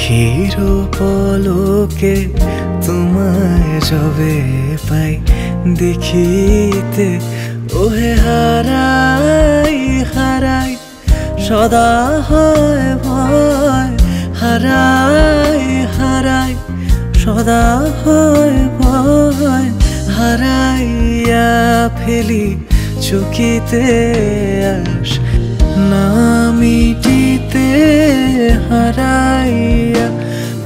আখির পলকে তোমায় যবে পাই দেখিতে, ওহে হারাই হারাই সদা হয় ভয়, হারাই হারাই সদা হয় ভয়, হারাইয়া ফেলি চকিতে আস না মিটিতে, হারাইয়া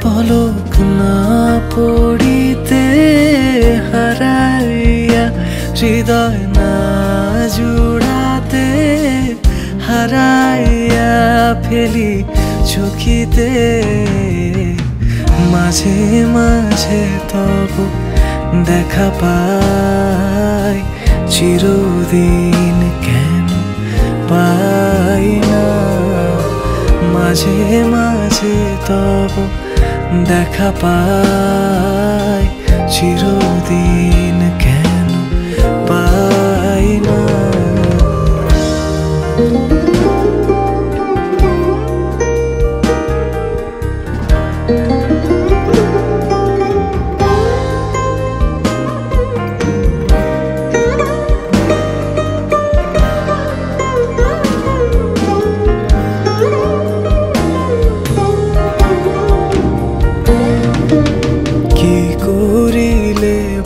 পলক না পড়িতে, হারাইয়া হৃদয় না জুড়াতে, হারাইয়া ফেলি চকিতে। মাঝে মাঝে তব দেখা পাই, চিরদিন কেন পাই না। মাঝে মাঝে তব দেখা পাই, চিরদিন কেন পাই না।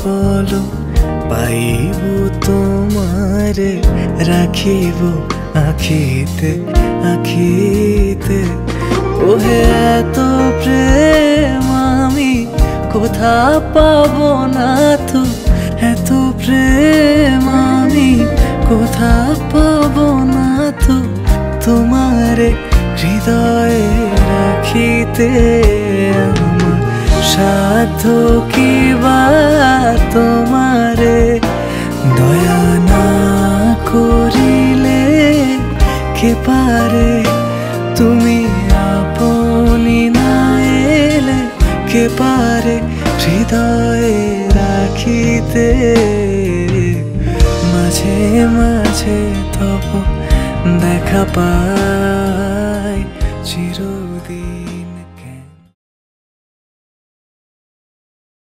বলো পাইব তোমারে, রাখিব আখিতে আখিতে, ওহে এত প্রেম আমি কোথা পাবো না তো, এত প্রেম আমি কোথা পাবো না তো, তোমারে হৃদয়ে রাখিতে। আমার সাধ্য কি বা তোমারে দয়া না করিলে কে পারে, তুমি আপনি না এলে কে পারে হৃদয়ে রাখিতে। মাঝে মাঝে তব দেখা পাই,